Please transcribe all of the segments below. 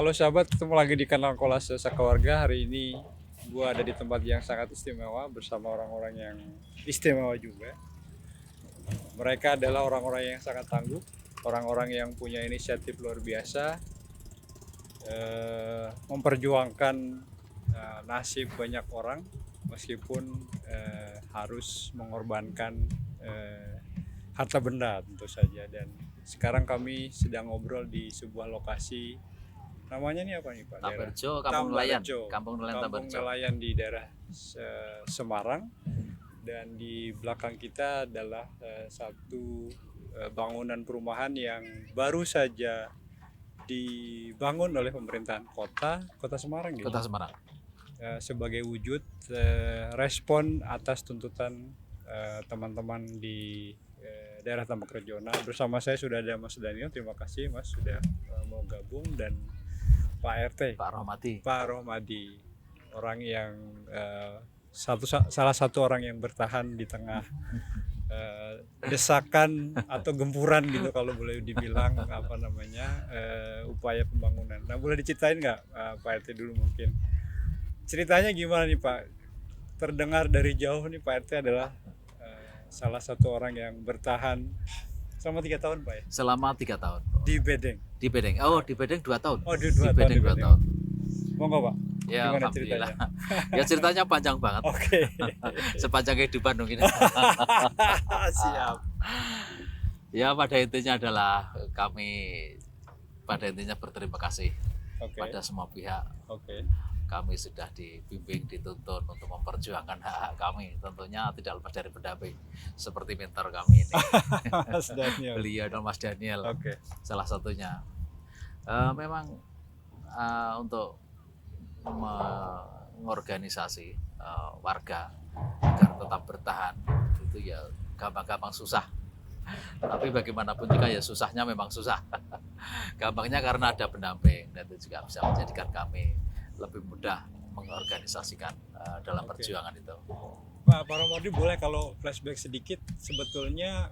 Halo sahabat, ketemu lagi di kanal Kolase Sakeluarga. Hari ini gua ada di tempat yang sangat istimewa bersama orang-orang yang istimewa juga. Mereka adalah orang-orang yang sangat tangguh, orang-orang yang punya inisiatif luar biasa, memperjuangkan nasib banyak orang meskipun harus mengorbankan harta benda tentu saja. Dan sekarang kami sedang ngobrol di sebuah lokasi. Namanya nih apa nih Pak? Tambarjo, Kampung Nelayan. Tambarjo. Kampung Nelayan Kampung Tambarjo. Nelayan di daerah Semarang. Dan di belakang kita adalah satu bangunan perumahan yang baru saja dibangun oleh pemerintahan kota Semarang gitu. Kota Semarang. Sebagai wujud respon atas tuntutan teman-teman di daerah Tambakrejo. Nah, bersama saya sudah ada Mas Daniel. Terima kasih Mas sudah mau gabung, dan Pak RT, Pak Rohmadi, orang yang salah satu orang yang bertahan di tengah desakan atau gempuran gitu kalau boleh dibilang upaya pembangunan. Nah, boleh diceritain nggak Pak RT dulu mungkin ceritanya gimana nih Pak? Terdengar dari jauh nih Pak RT adalah salah satu orang yang bertahan selama 3 tahun Pak ya? Selama 3 tahun. Di Bedeng. Di Bedeng. Oh, di Bedeng 2 tahun. Oh, di 2 tahun. Bedeng 2 tahun. Monggo Pak. Ya, gimana ceritanya? Ya ceritanya panjang banget. Oke. Sepanjang kehidupan mungkin. Siap. Ya, pada intinya adalah kami berterima kasih pada semua pihak. Kami sudah dibimbing, dituntun untuk memperjuangkan hak-hak kami. Tentunya tidak lepas dari pendamping seperti mentor kami ini. Mas Daniel. Beliau dan Mas Daniel. Salah satunya. Memang untuk mengorganisasi warga agar tetap bertahan itu ya gampang-gampang susah. Tapi bagaimanapun juga ya susahnya memang susah. Gampangnya karena ada pendamping, dan itu juga bisa menjadikan kami lebih mudah mengorganisasikan dalam perjuangan itu. Pak Rohmadi, boleh kalau flashback sedikit, sebetulnya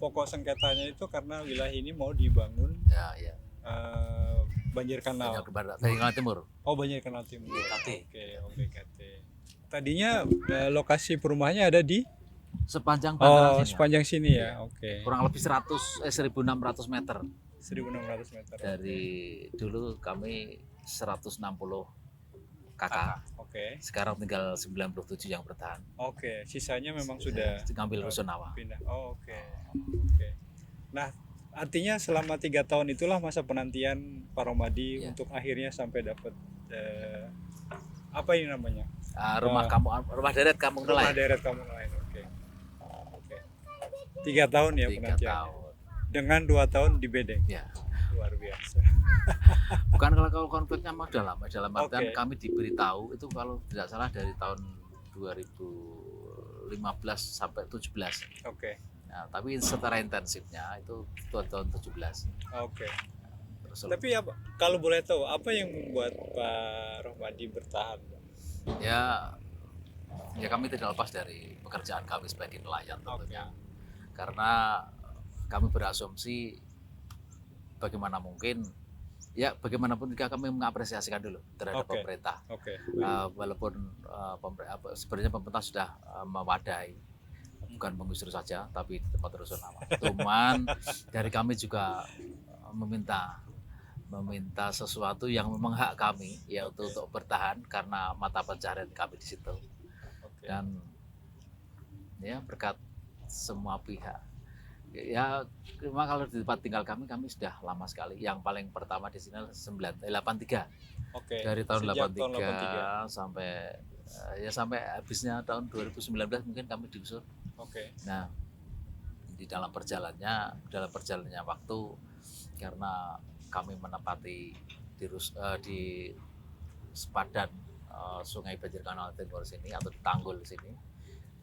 pokok sengketanya itu karena wilayah ini mau dibangun banjir kanal. Banjir Kanal Timur. Oh, banjir kanal timur. BKT. BKT. Tadinya lokasi perumahannya ada di sepanjang bantaran sini. Sepanjang sini ya. Kurang lebih 1.600 meter. 1.600 meter. Dari dulu kami 160 kakak. Sekarang tinggal 97 yang bertahan. Sisanya memang sudah ngambil rusunawa. Pindah. Nah, artinya selama 3 tahun itulah masa penantian Pak Rohmadi untuk akhirnya sampai dapat apa ini namanya? Rumah deret Kampung Nelayan. Rumah deret Kampung Nelayan. 3 tahun ya penantian. Dengan 2 tahun di Bedeng. Ya. Luar biasa. Bukan kalau konfliknya mah udah lama, dalam artian kami diberitahu itu kalau tidak salah dari tahun 2015 sampai 17. Nah, tapi secara intensifnya itu tahun 17. Tapi kalau boleh tahu apa yang membuat Pak Rohmadi bertahan? Ya kami tidak lepas dari pekerjaan kami sebagai nelayan tentunya. Karena kami berasumsi bagaimana mungkin, ya bagaimanapun juga kami mengapresiasikan dulu terhadap pemerintah. Walaupun sebenarnya pemerintah sudah mewadai, bukan mengusir saja, tapi tempat rusunawa. Cuman dari kami juga meminta sesuatu yang memang hak kami, yaitu untuk bertahan karena mata pencaharian kami di situ. Dan ya berkat semua pihak. Ya memang kalau di tempat tinggal kami sudah lama sekali. Yang paling pertama di sini 83. Dari tahun 83 sampai habisnya tahun 2019 mungkin kami diusur. Nah, di dalam perjalanannya waktu, karena kami menempati di sepadan Sungai Banjir Kanal Timur sini atau di Tanggul sini.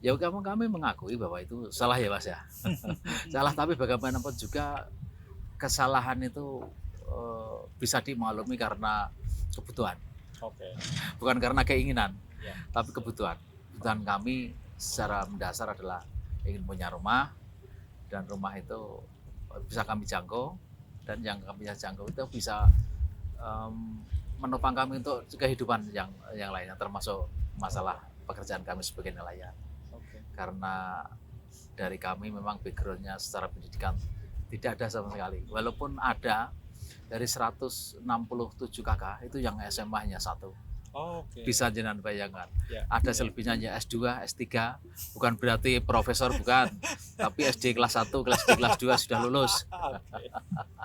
Ya kami mengakui bahwa itu salah ya Mas ya. Salah, tapi bagaimanapun juga kesalahan itu bisa dimaklumi karena kebutuhan. Bukan karena keinginan, tapi kebutuhan. Kebutuhan kami secara mendasar adalah ingin punya rumah, dan rumah itu bisa kami jangkau, dan yang kami bisa jangkau itu bisa menopang kami untuk kehidupan yang lainnya, termasuk masalah pekerjaan kami sebagai nelayan. Oke. Karena dari kami memang backgroundnya secara pendidikan tidak ada sama sekali. Walaupun ada dari 167 kakak itu yang SMA hanya satu. Oh, oke. Bisa jenengan bayangkan. Ya. Ada selebihnya hanya S2, S3. Bukan berarti profesor, bukan. Tapi SD kelas 1, kelas 2, kelas 2 sudah lulus. Oke.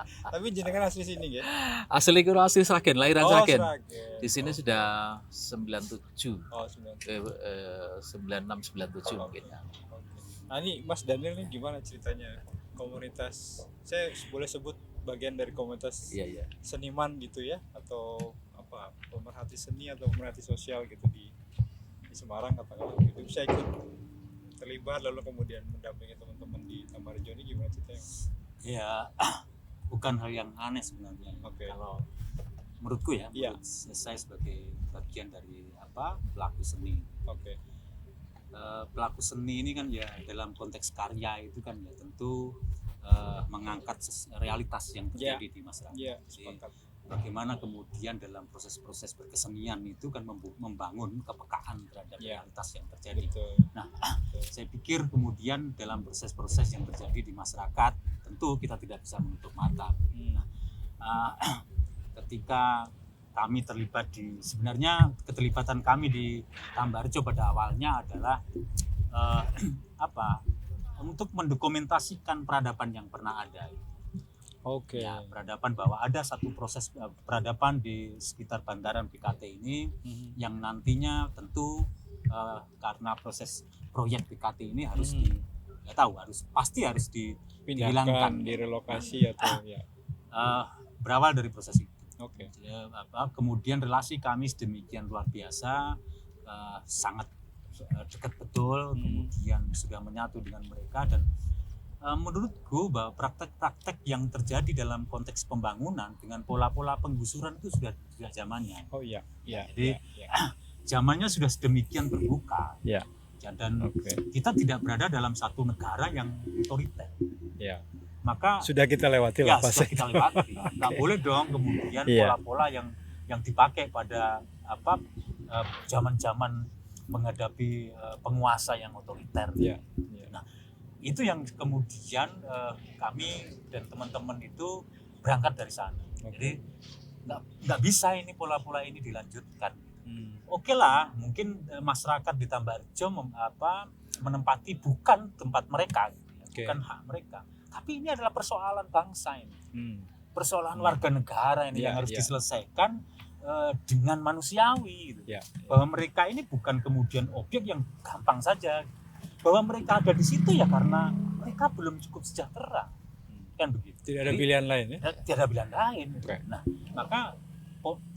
Tapi jenengan asli sini ya? Asli kira asli Sragen, lahiran Oh, Sragen. Sragen. Di sini sudah 97. Oh, 9. 96, 97 mungkin ya. Oke. Nah, ini Mas Daniel nih gimana ceritanya? Komunitas, saya boleh sebut bagian dari komunitas Iya. seniman gitu ya, atau apa, pemerhati seni atau pemerhati sosial gitu di Semarang katakanlah gitu, bisa ikut terlibat lalu kemudian mendampingi teman-teman di Tambarjo, ini gimana ceritanya? Ya, bukan hal yang aneh sebenarnya. Oke. Kalau menurutku ya, Iya. menurut saya sebagai bagian dari pelaku seni. Oke. Pelaku seni ini kan ya dalam konteks karya itu kan ya tentu mengangkat realitas yang terjadi di masyarakat. Iya, Jadi, sepakat. bagaimana kemudian dalam proses-proses berkesenian itu kan membangun kepekaan terhadap Iya. realitas yang terjadi. Betul. Nah, saya pikir kemudian dalam proses-proses yang terjadi di masyarakat tentu kita tidak bisa menutup mata. Ketika kami terlibat sebenarnya keterlibatan kami di Tambarjo pada awalnya adalah untuk mendokumentasikan peradaban yang pernah ada. Oke. Ya, peradaban, bahwa ada satu proses peradaban di sekitar bantaran BKT ini yang nantinya tentu karena proses proyek BKT ini harus pasti harus dihilangkan, direlokasi atau ya. berawal dari proses itu. Oke. Kemudian relasi kami sedemikian luar biasa, sangat dekat betul, kemudian sudah menyatu dengan mereka, dan menurutku bahwa praktek-praktek yang terjadi dalam konteks pembangunan dengan pola-pola penggusuran itu sudah zamannya. Oh iya. Jadi zamannya sudah sedemikian terbuka. Iya. Dan kita tidak berada dalam satu negara yang otoriter. Iya. Maka Sudah kita lewati lah sudah fase. kita lewati. Nggak boleh dong kemudian pola-pola yang dipakai pada zaman-zaman menghadapi penguasa yang otoriter. Iya. Nah, itu yang kemudian kami dan teman-teman itu berangkat dari sana. Jadi nggak bisa ini pola-pola ini dilanjutkan. Oke lah, mungkin masyarakat di Tambarjo menempati bukan tempat mereka, bukan hak mereka. Tapi ini adalah persoalan bangsa ini, persoalan warga negara ini yang harus diselesaikan dengan manusiawi. Gitu. Bahwa mereka ini bukan kemudian objek yang gampang saja. Bahwa mereka ada di situ ya karena mereka belum cukup sejahtera, kan begitu. Tidak ada pilihan lain ya? Tidak ada pilihan lain. Nah, maka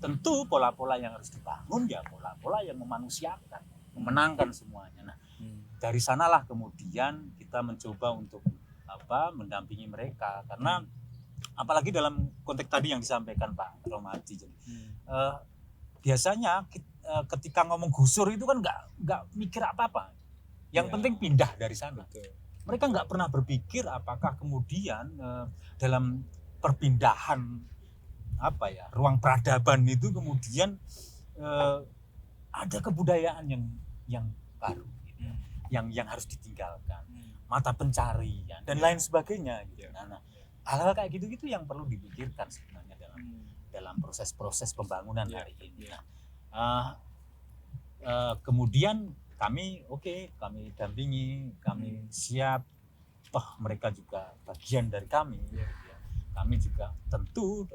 tentu pola-pola yang harus dibangun ya pola-pola yang memanusiakan, memenangkan semuanya. Nah, dari sanalah kemudian kita mencoba untuk mendampingi mereka, karena apalagi dalam konteks tadi yang disampaikan Pak Romadi, biasanya ketika ngomong gusur itu kan nggak mikir apa-apa, yang penting pindah dari sana. Betul. Mereka nggak pernah berpikir apakah kemudian dalam perpindahan ruang peradaban itu kemudian ada kebudayaan yang baru, yang harus ditinggalkan, mata pencarian dan lain sebagainya. Gitu. Nah, hal-hal kayak gitu yang perlu dipikirkan sebenarnya dalam proses-proses pembangunan hari ini. Kemudian kami dampingi, kami siap. Mereka juga bagian dari kami. Kami juga tentu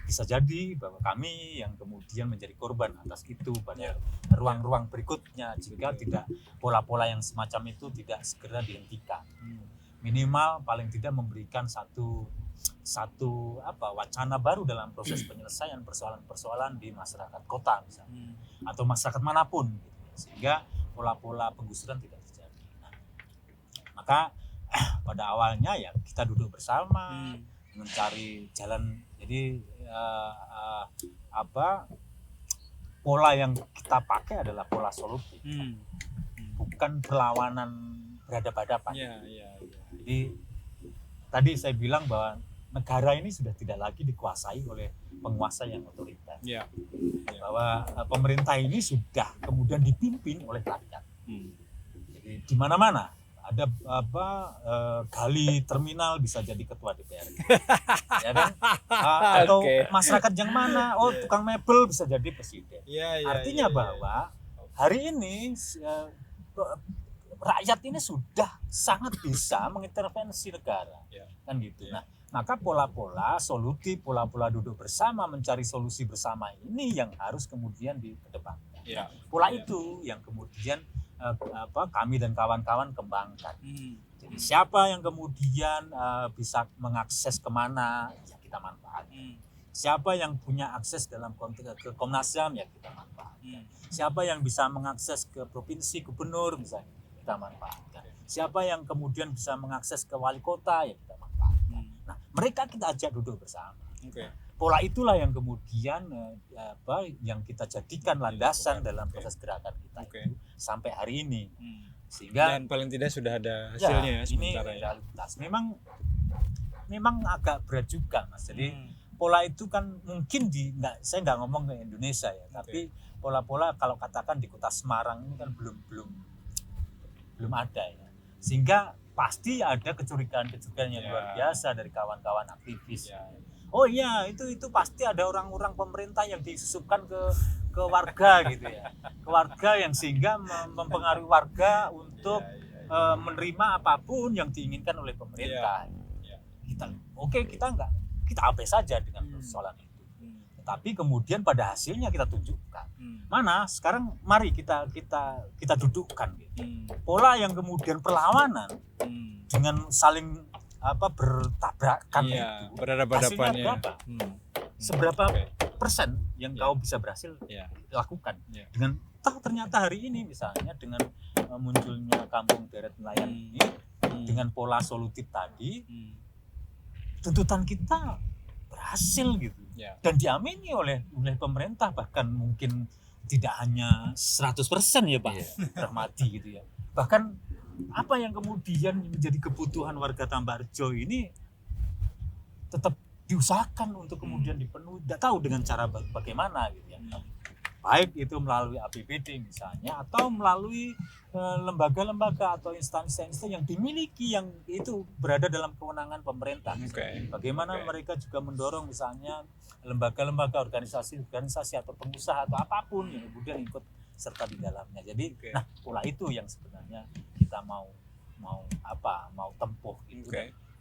bisa jadi bahwa kami yang kemudian menjadi korban atas itu pada ruang-ruang berikutnya jika tidak pola-pola yang semacam itu tidak segera dihentikan. Minimal paling tidak memberikan satu wacana baru dalam proses penyelesaian persoalan-persoalan di masyarakat kota misalnya, atau masyarakat manapun gitu, sehingga pola-pola penggusuran tidak terjadi. Nah, maka pada awalnya ya kita duduk bersama mencari jalan. Jadi pola yang kita pakai adalah pola solutif, bukan perlawanan berhadapan-hadapan. Jadi tadi saya bilang bahwa negara ini sudah tidak lagi dikuasai oleh penguasa yang otoriter. Ya. Bahwa pemerintah ini sudah kemudian dipimpin oleh rakyat. Jadi di mana-mana ada gali terminal bisa jadi ketua DPR, ya kan? Atau masyarakat yang mana, tukang mebel bisa jadi presiden. Artinya bahwa hari ini rakyat ini sudah sangat bisa mengintervensi negara, kan gitu. Nah, maka pola-pola solutif, pola-pola duduk bersama mencari solusi bersama ini yang harus kemudian dikedepankan. Pola itu yang kemudian kami dan kawan-kawan kembangkan. Jadi siapa yang kemudian bisa mengakses kemana, ya kita manfaatkan. Siapa yang punya akses dalam konteks ke Komnas HAM, ya kita manfaatkan. Siapa yang bisa mengakses ke provinsi, gubernur misalnya, kita manfaatkan. Siapa yang kemudian bisa mengakses ke wali kota, ya kita manfaatkan. Nah, mereka kita ajak duduk bersama. Pola itulah yang kemudian yang kita jadikan landasan dalam proses gerakan kita itu sampai hari ini. Sehingga dan paling tidak sudah ada hasilnya ini realitas. Memang agak berat juga, Mas. Jadi pola itu kan mungkin saya nggak ngomong ke Indonesia ya, tapi pola-pola kalau katakan di Kota Semarang ini kan belum ada ya. Sehingga pasti ada kecurigaan-kecurigaan yang luar biasa dari kawan-kawan aktivis. Oh iya, itu pasti ada orang-orang pemerintah yang disusupkan ke warga gitu ya. Ke warga yang sehingga mempengaruhi warga untuk menerima apapun yang diinginkan oleh pemerintah. Kita abai saja dengan persoalan itu. Tetapi kemudian pada hasilnya kita tunjukkan. Mana sekarang mari kita dudukkan gitu. Pola yang kemudian perlawanan dengan saling bertabrakan itu berhadapan-hadapannya. berapa? Seberapa persen yang kau bisa berhasil lakukan dengan ternyata hari ini misalnya dengan munculnya kampung deret nelayan ini dengan pola solutif tadi, tuntutan kita berhasil gitu dan diamini oleh pemerintah, bahkan mungkin tidak hanya 100% ya Pak Rahmadi gitu ya, bahkan apa yang kemudian menjadi kebutuhan warga Tambarjo ini tetap diusahakan untuk kemudian dipenuhi. Tidak tahu dengan cara bagaimana gitu ya. Baik itu melalui APBD misalnya atau melalui lembaga-lembaga atau instansi-instansi yang dimiliki yang itu berada dalam kewenangan pemerintah. Bagaimana mereka juga mendorong misalnya lembaga-lembaga organisasi atau pengusaha atau apapun yang kemudian ikut serta di dalamnya. Jadi nah pola itu yang sebenarnya kita mau tempuh itu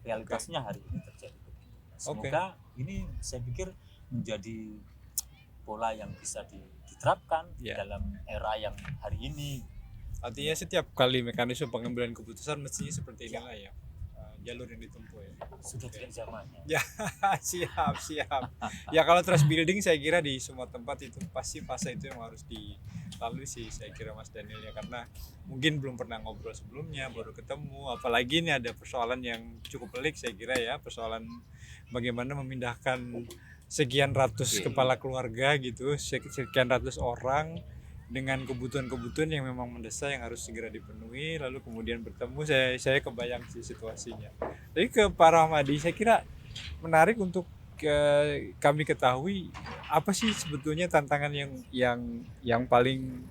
realitasnya hari ini terjadi begitu. Semoga ini saya pikir menjadi pola yang bisa diterapkan dalam era yang hari ini. Artinya setiap kali mekanisme pengambilan keputusan mestinya seperti inilah ya, jalur yang ditempuh ya. Sudah tidak zamannya. Ya siap. Ya kalau trust building saya kira di semua tempat itu pasti fase itu yang harus dilalui sih saya kira Mas Daniel ya, karena mungkin belum pernah ngobrol sebelumnya, baru ketemu, apalagi ini ada persoalan yang cukup pelik saya kira ya, persoalan bagaimana memindahkan sekian ratus kepala keluarga gitu, sekian ratus orang dengan kebutuhan-kebutuhan yang memang mendesak yang harus segera dipenuhi, lalu kemudian bertemu, saya kebayang sih situasinya. Tapi ke Pak Rahmadi, saya kira menarik untuk kami ketahui apa sih sebetulnya tantangan yang paling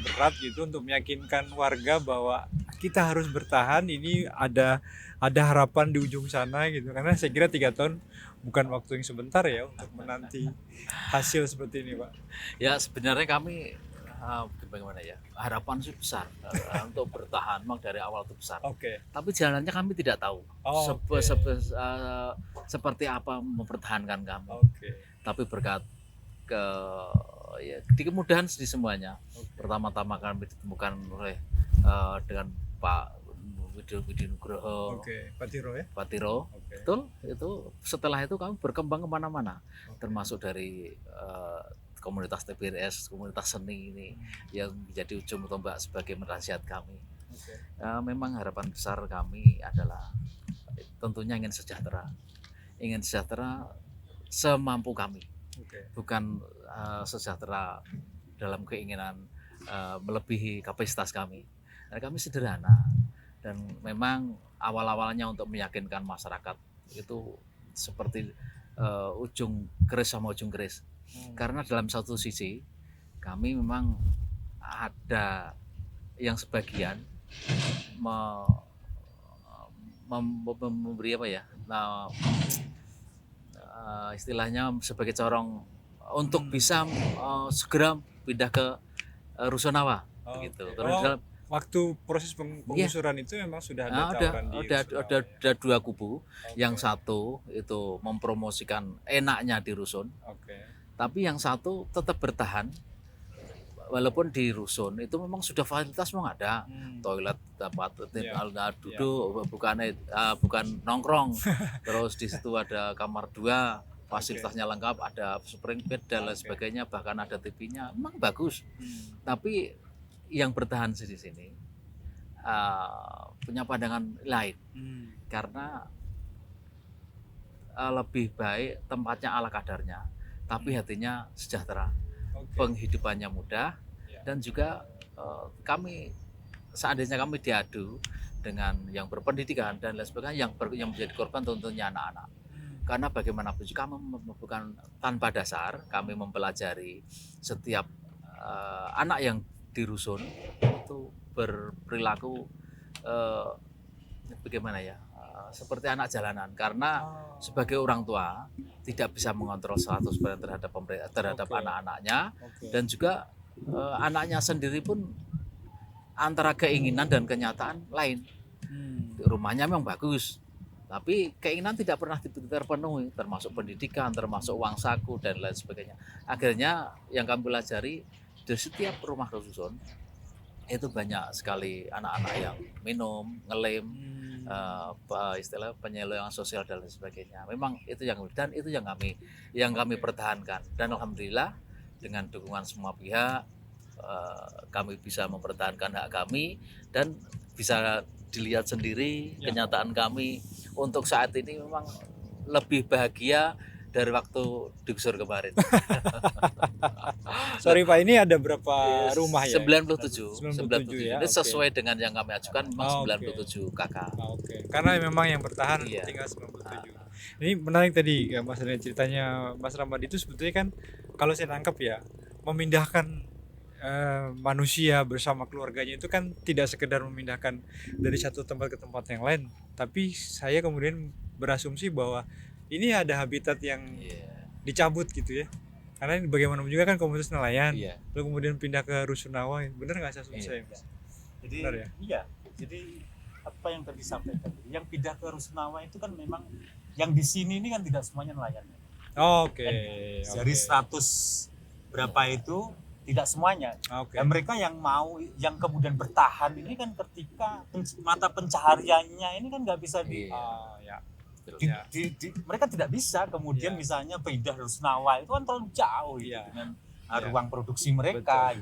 berat gitu untuk meyakinkan warga bahwa kita harus bertahan, ini ada harapan di ujung sana gitu, karena saya kira 3 tahun bukan waktu yang sebentar ya untuk menanti hasil seperti ini Pak. Ya sebenarnya kami bagaimana ya, harapan sih besar untuk bertahan, memang dari awal itu besar. Tapi jalannya kami tidak tahu seperti apa mempertahankan kami. Tapi berkat di kemudahan di semuanya. Pertama-tama kami ditemukan oleh dengan Pak Widi Nugroho, Patiro. Betul, itu setelah itu kami berkembang kemana-mana, termasuk dari komunitas TBRS, komunitas seni ini yang menjadi ujung tombak sebagai penasihat kami. Memang harapan besar kami adalah tentunya ingin sejahtera semampu kami, bukan sejahtera dalam keinginan melebihi kapasitas kami. Dan kami sederhana dan memang awal-awalnya untuk meyakinkan masyarakat itu seperti ujung keris sama ujung keris. Karena dalam satu sisi kami memang ada yang sebagian memberi apa ya, nah, istilahnya sebagai corong untuk bisa segera pindah ke Rusunawa begitu. Terus dalam waktu proses penggusuran itu memang sudah ada tawaran di Rusunawa, ada dua kubu. Yang satu itu mempromosikan enaknya di rusun, tapi yang satu tetap bertahan walaupun di rusun itu memang sudah fasilitas memang ada, toilet, tempat duduk, bukan nongkrong. Terus di situ ada kamar 2, fasilitasnya lengkap, ada spring bed dan lain sebagainya, bahkan ada TV-nya, memang bagus. Tapi yang bertahan di sini punya pandangan lain, karena lebih baik tempatnya ala kadarnya, tapi hatinya sejahtera. Penghidupannya mudah, dan juga kami seandainya kami diadu dengan yang berpendidikan dan lain sebagainya, yang menjadi korban tentunya anak-anak. Karena bagaimanapun juga kami bukan tanpa dasar, kami mempelajari setiap anak yang di rusun itu berperilaku bagaimana ya, seperti anak jalanan, karena sebagai orang tua tidak bisa mengontrol 100% terhadap anak-anaknya, dan juga anaknya sendiri pun antara keinginan dan kenyataan lain. Rumahnya memang bagus, tapi keinginan tidak pernah terpenuhi, termasuk pendidikan, termasuk uang saku dan lain sebagainya. Akhirnya yang kami pelajari, di setiap rumah rusun itu banyak sekali anak-anak yang minum, ngelem, istilah penyelewengan sosial dan lain sebagainya. Memang itu yang kami pertahankan, dan alhamdulillah dengan dukungan semua pihak kami bisa mempertahankan hak kami, dan bisa dilihat sendiri kenyataan kami untuk saat ini memang lebih bahagia dari waktu digusur kemarin. Sorry Pak, ini ada berapa rumah ya? 97 ya. Ini sesuai dengan yang kami ajukan, memang 97 kakak. Karena memang yang bertahan tinggal 97. Ini menarik tadi ya, Mas Rene, ceritanya Mas Ramadi itu sebetulnya kan kalau saya tangkap ya, memindahkan manusia bersama keluarganya itu kan tidak sekedar memindahkan dari satu tempat ke tempat yang lain, tapi saya kemudian berasumsi bahwa ini ada habitat yang dicabut gitu ya, karena ini bagaimanapun juga kan komunitas nelayan, lalu kemudian pindah ke Rusunawa, bener nggak saya asumsi saya? Jadi benar ya? Iya, jadi apa yang tadi disampaikan, yang pindah ke Rusunawa itu kan memang yang di sini ini kan tidak semuanya nelayan. Dari 100 berapa itu tidak semuanya. Dan mereka yang mau, yang kemudian bertahan ini kan ketika mata pencahariannya ini kan nggak bisa mereka tidak bisa kemudian misalnya pindah Rusunawa, itu kan terlalu jauh dengan ruang produksi mereka.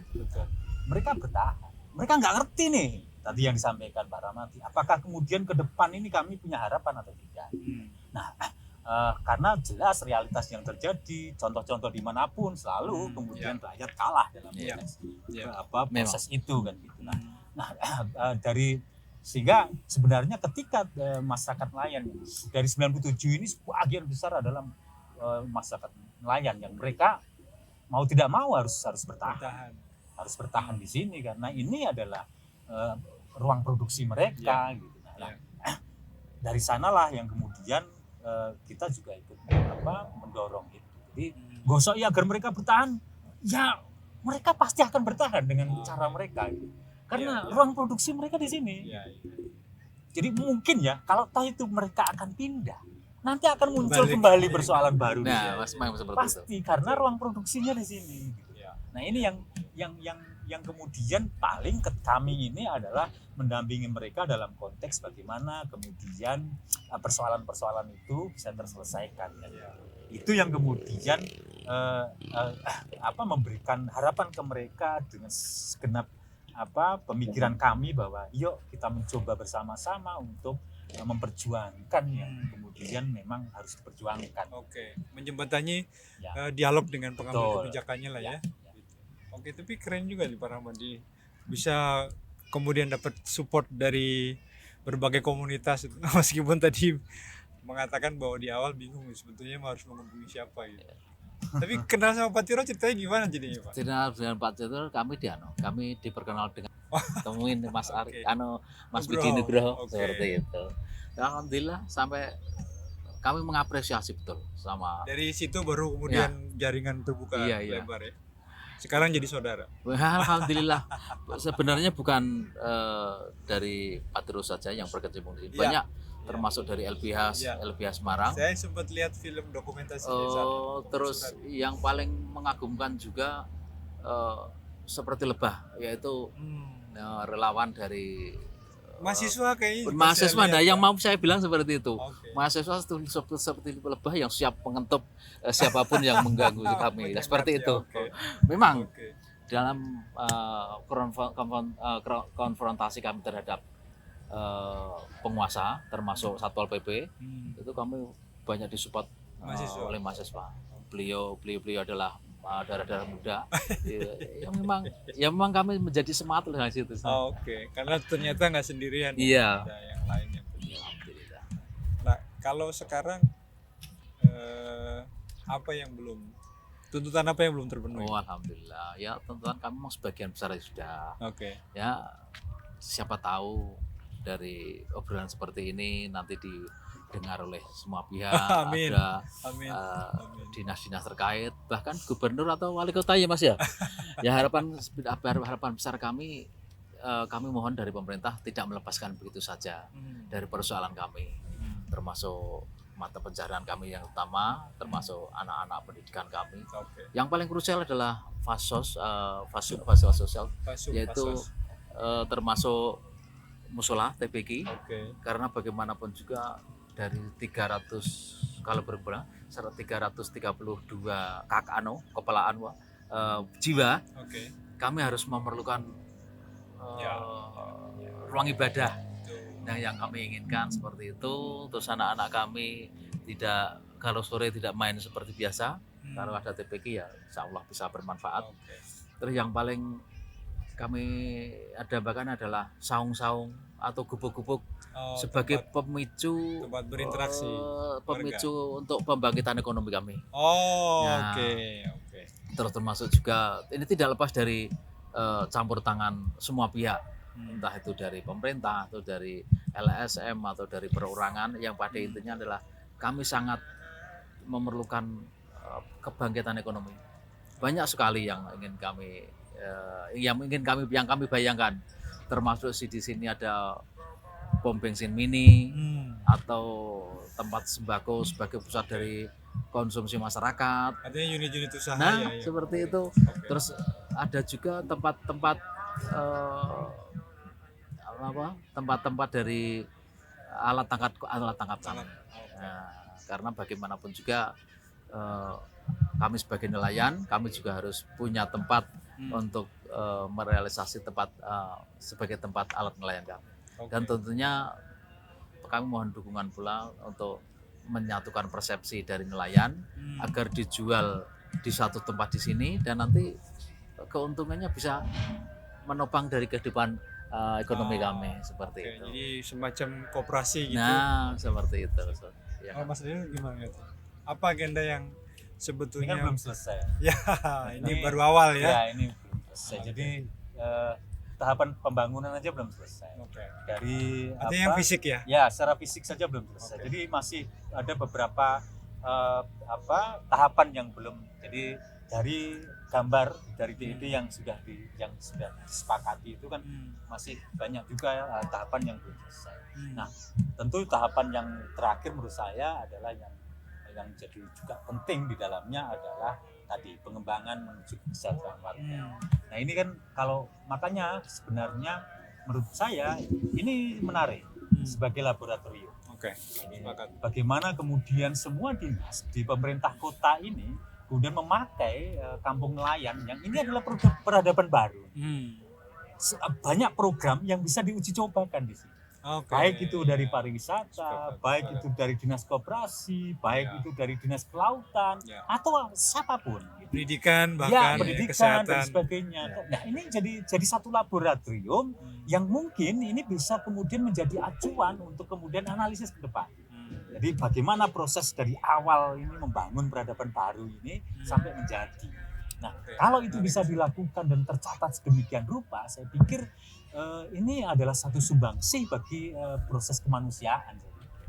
Mereka bertahan. Mereka nggak ngerti nih tadi yang disampaikan Pak Ramadi. Apakah kemudian ke depan ini kami punya harapan atau tidak? Nah, karena jelas realitas yang terjadi, contoh-contoh dimanapun selalu kemudian rakyat kalah dalam proses itu kan gitu. Nah, sehingga sebenarnya ketika masyarakat nelayan dari 97 ini sebagian besar adalah masyarakat nelayan yang mereka mau tidak mau harus bertahan di sini, karena ini adalah ruang produksi mereka gitu. Dari sanalah yang kemudian kita juga ikut mendorong itu. Jadi gosok ya agar mereka bertahan, ya mereka pasti akan bertahan dengan cara mereka gitu. Karena ruang produksi mereka di sini. Jadi mungkin ya kalau tahu itu mereka akan pindah, nanti akan muncul kembali persoalan baru. Nah, Mas Mam seperti pasti itu. Karena ruang produksinya di sini. Nah, ini yang kemudian paling kami ini adalah mendampingi mereka dalam konteks bagaimana kemudian persoalan-persoalan itu bisa terselesaikan. Itu yang kemudian memberikan harapan ke mereka dengan segenap pemikiran kami bahwa yuk kita mencoba bersama-sama untuk memperjuangkan yang kemudian memang harus diperjuangkan. Menjembatani dialog dengan pengambil kebijakannya lah ya. Tapi keren juga nih Pak Ramadi, bisa kemudian dapat support dari berbagai komunitas meskipun tadi mengatakan bahwa di awal bingung sebetulnya harus menghubungi siapa gitu. Tapi kenal sama Pak Tiro ceritanya gimana jadinya Pak? Dengan Pak Tiro kami diperkenal dengan temuin Mas Ari, Oke. Mas Nugroho. Budi Nugroho Oke. seperti itu. Dan alhamdulillah sampai kami mengapresiasi betul sama. Dari situ baru kemudian jaringan terbuka Iya, iya. lebar ya. Sekarang jadi saudara. Alhamdulillah. Sebenarnya bukan dari Pak Tiro saja yang berkecimpung di sini. Iya. Banyak termasuk dari LBH Iya. LBH Semarang. Saya sempat lihat film dokumentasi di sana. Terus yang paling mengagumkan juga seperti Lebah, yaitu relawan dari Mahasiswa kayaknya. juga mahasiswa. saya lihat, Nah, yang Pak. mau saya bilang seperti itu. Oke. Mahasiswa seperti Lebah yang siap mengetuk siapapun yang mengganggu kami. Nah, seperti Penyemat itu. ya, oke. Memang Oke. dalam konfrontasi kami terhadap penguasa, termasuk Satpol PP, itu kami banyak disupport Mahasiswa. oleh mahasiswa. Beliau adalah darah-darah muda. ya memang kami menjadi semangat dari situ. Oh, oke, karena ternyata nggak sendirian. Iya. Ada yang lain yang punya. Alhamdulillah. Nah, kalau sekarang apa yang belum, tuntutan apa yang belum terpenuhi? Oh, alhamdulillah. Ya, tuntutan kami memang sebagian besar sudah. Oke. Ya, siapa tahu dari obrolan seperti ini nanti didengar oleh semua pihak. Amin. Ada Amin. Amin. dinas-dinas terkait, bahkan gubernur atau wali kota ya Mas ya. Ya harapan besar kami mohon dari pemerintah tidak melepaskan begitu saja dari persoalan kami, termasuk mata pencaharian kami yang utama, termasuk anak-anak pendidikan kami. Oke. Yang paling krusial adalah fasilitas sosial, Pasuk, yaitu pasos. termasuk musola TPQ, Oke. karena bagaimanapun juga dari 300 kalau berbulan 332 kepala jiwa, Oke. kami harus memerlukan Ya. ruang ibadah. Itu. Nah, yang kami inginkan seperti itu. Terus anak-anak kami tidak, kalau sore tidak main seperti biasa. Kalau ada TPQ ya insya Allah bisa bermanfaat. Oke. Terus yang paling kami dambakan adalah saung-saung atau gubuk-gubuk Oh, sebagai tempat pemicu berinteraksi. pemicu untuk pembangkitan ekonomi kami. Oh, Nah. oke. Oke. Terus termasuk juga ini tidak lepas dari campur tangan semua pihak, entah itu dari pemerintah atau dari LSM atau dari perorangan, yang pada intinya adalah kami sangat memerlukan kebangkitan ekonomi. Banyak sekali yang ingin kami yang kami bayangkan, termasuk di sini ada pom bensin mini atau tempat sembako sebagai pusat dari konsumsi masyarakat. Artinya unit-unit usaha Nah, ya. seperti itu. Oke. Terus ada juga tempat-tempat tempat-tempat dari alat tangkap tangan. Nah, karena bagaimanapun juga kami sebagai nelayan, kami juga harus punya tempat untuk merealisasi tempat sebagai tempat alat nelayan kami. Oke. Dan tentunya kami mohon dukungan pula untuk menyatukan persepsi dari nelayan agar dijual di satu tempat di sini dan nanti keuntungannya bisa menopang dari kehidupan ekonomi kami seperti Oke, itu. jadi semacam koperasi gitu. Nah, seperti itu. Ya. Mas Daniel gimana lihat? Apa agenda yang Ini sebetulnya kan belum selesai. ya ini baru awal ya? Ya, ini belum selesai. Jadi tahapan pembangunan aja belum selesai. Oke. Dari Artinya yang fisik ya? Ya, secara fisik saja belum selesai. Oke. Jadi masih ada beberapa tahapan yang belum. Jadi dari gambar dari ide yang sudah disepakati itu kan masih banyak juga tahapan yang belum selesai. Nah, tentu tahapan yang terakhir menurut saya adalah yang jadi juga penting di dalamnya adalah tadi pengembangan menuju kesejahteraan warga. Nah, ini kan kalau makanya sebenarnya menurut saya ini menarik sebagai laboratorium. Oke. Ini Sepakat. bagaimana kemudian semua dinas di pemerintah kota ini kemudian memakai kampung nelayan yang ini adalah peradaban baru. Banyak program yang bisa diuji cobakan di sini. Oke. Baik itu dari pariwisata, Sepakat. baik itu dari dinas koperasi, baik Ya. itu dari dinas kelautan, Ya. atau siapapun. Pendidikan Ya, bahkan pendidikan kesehatan. dan sebagainya. Ya. Nah, ini jadi satu laboratorium yang mungkin ini bisa kemudian menjadi acuan untuk kemudian analisis ke depan. Jadi bagaimana proses dari awal ini membangun peradaban baru ini sampai menjadi. Nah, kalau itu bisa dilakukan dan tercatat sedemikian rupa, saya pikir ini adalah satu sumbangsih bagi proses kemanusiaan.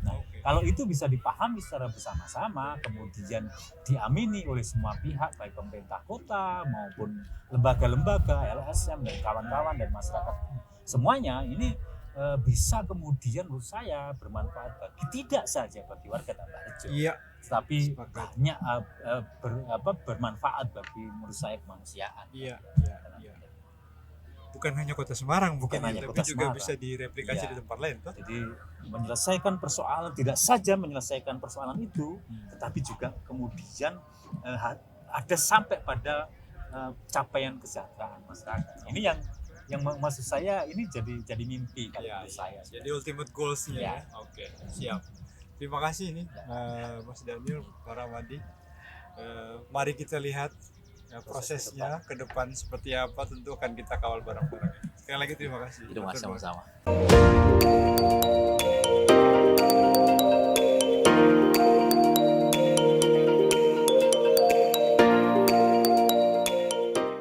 Nah, kalau itu bisa dipahami secara bersama-sama, kemudian diamini oleh semua pihak, baik pemerintah kota maupun lembaga-lembaga, LSM dan kawan-kawan dan masyarakat semuanya, ini bisa kemudian menurut saya bermanfaat tidak saja bagi warga Tambak Rejo, tapi banyak bermanfaat bagi menurut saya kemanusiaan. Iya. Bukan hanya Kota Semarang mungkin, tapi juga Semarang bisa direplikasi di tempat lain, toh? Jadi menyelesaikan persoalan, tidak saja menyelesaikan persoalan itu, tetapi juga kemudian ada sampai pada capaian kesejahteraan masyarakat. Ini yang maksud saya ini jadi mimpi menurut saya. Jadi ultimate goals-nya. Oke, siap. Terima kasih nih Mas Daniel, Pak Ramadi. Mari kita lihat prosesnya ke depan seperti apa, tentu akan kita kawal bareng-bareng. Sekali lagi terima kasih. Terima kasih sama-sama.